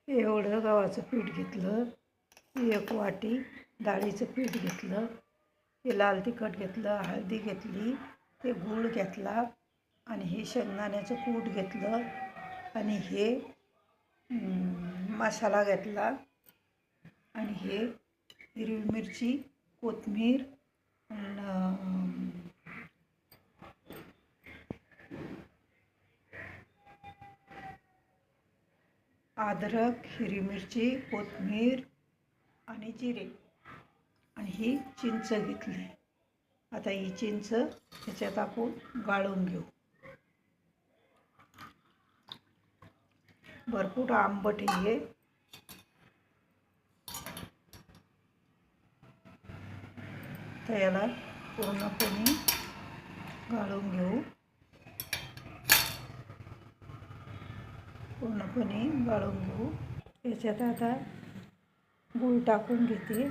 एवढं गव्हाचं पीठ घेतलं, 1 वाटी डाळीचं पीठ घेतलं, हे लाल तिखट घेतलं, हळदी घेतली, ते गूळ घेतला आणि हे शेंगदाण्याचं कूट घेतलं आणि हे मसाला घेतला आणि हे हिरवी मिरची, कोथिंबीर, अद्रक, हिरवी मिरची, कोथिंबीर आणि जिरे आणि ही चिंच घेतली. आता ही चिंच ह्याच्यात आपण गाळून घेऊ. भरपूर आंबट आहे. तर याला पूर्णपणे गाळून घेऊ. पूर्णपणे गाळून घेऊ. याच्यात आता गूळ टाकून घेते.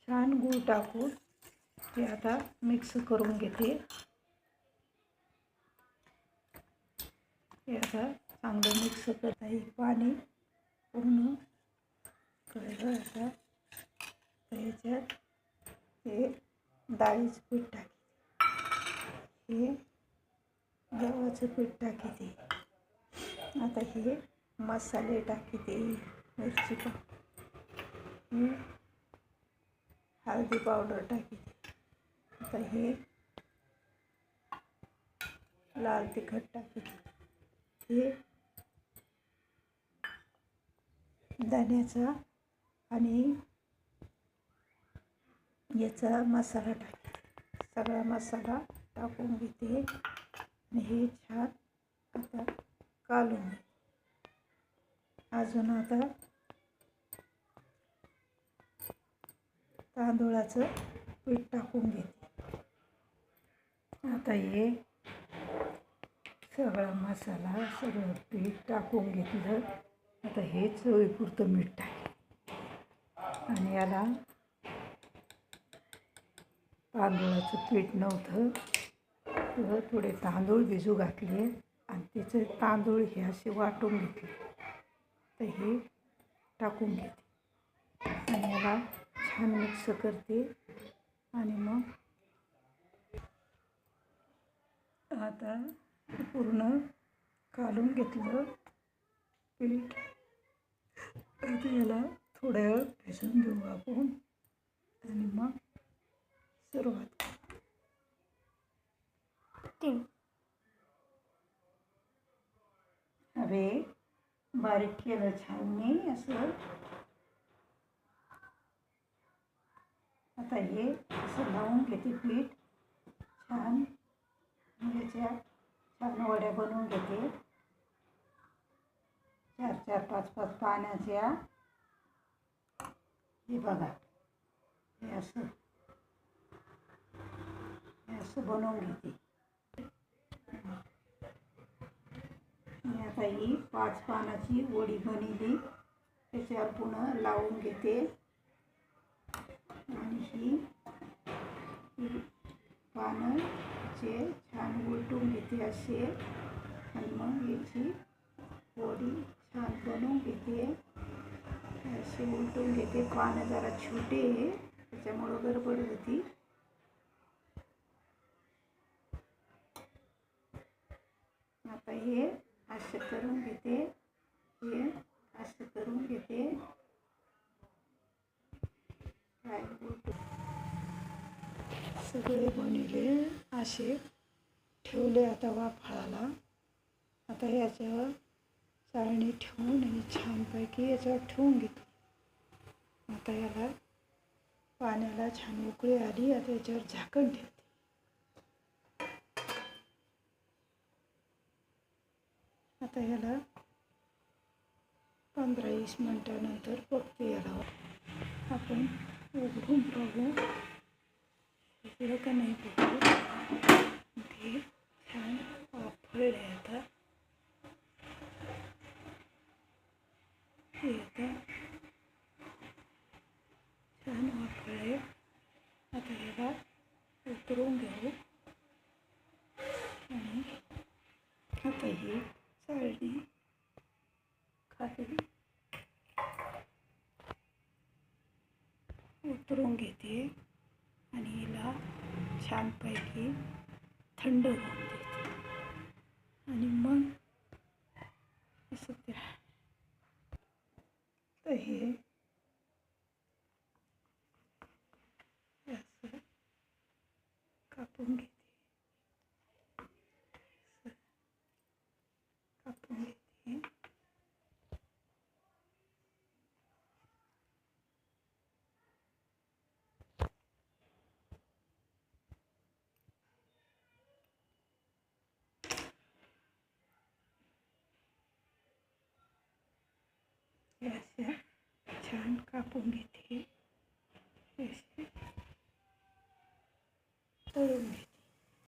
छान गूळ टाकून ते आता मिक्स करून घेते. हे आता चांगलं मिक्स करता येईल. पाणी पूर्ण कळलं. आता याच्यात हे डाळीचं पीठ टाकते, हे गव्हाचं पीठ टाकते. आता हे मसाले टाकते, मिरची पावडर, हळदी पावडर टाकते. आता हे लाल तिखट टाकते, हे धण्याचा आणि याचा मसाला टाकते. सगळा मसाला टाकून घेते आणि हे छान आता कालून घेते. अजून आता तांदूळाचं पीठ टाकून घेते. आता हे सगळा मसाला, सगळं पीठ टाकून घेतलं. आता हे चवीपुरतं मीठ टाकले आणि याला तांदूळाचं पीठ नव्हतं तर थोडे तांदूळ भिजू घातले आणि त्याचे तांदूळ हे असे वाटून घेतले. तर हे टाकून घेते आणि याला छान मिक्स करते आणि मग आता पूर्ण कालून घेतलं पीठ. आता याला थोड्या वेळ भिजून देऊ आपण आणि मग सुरुवात करू. अरे बारीक केलं छान मी असं. आता हे असं लावून घेते पीठ छान. याच्या छान वड्या बनवून घेते, 4-4, 5-5 पाण्याच्या. हे बघा, हे असं बनवून घेते. आता ही 5 पानाची वडी बनवली, त्याच्यावर पुन्हा लावून घेते आणि ही पानाचे छान उलटून घेते असे आणि मग याची वडी छान बनवून घेते. असे उलटून घेते. पानं जरा छोटे आहे त्याच्यामुळं गडबड होती. आता हे असे करून घेते, हे असे करून घेते. सगळे बनवले असे ठेवले आता वाफाळाला. आता याच्यावर चाळणी ठेवून आणि छानपैकी याच्यावर ठेवून घेतो. आता याला पाण्याला छान उकळी आली. आता याच्यावर झाकण ठेवते. आता याला 15-20 मिनटानंतर बघते. याला आपण उघडून पाहू इकडं का नाही बघू. ते छान वाफळले. आता हे आता छान वाफळले. आता याला उतरून घेऊ. तर ही चाळणी खाली उतरून घेते आणि हिला छानपैकी थंड होऊन देते आणि मग असं त्या तर हे असं कापून घेते कापून घेते अशा छान कापून घेते असे तळून घेते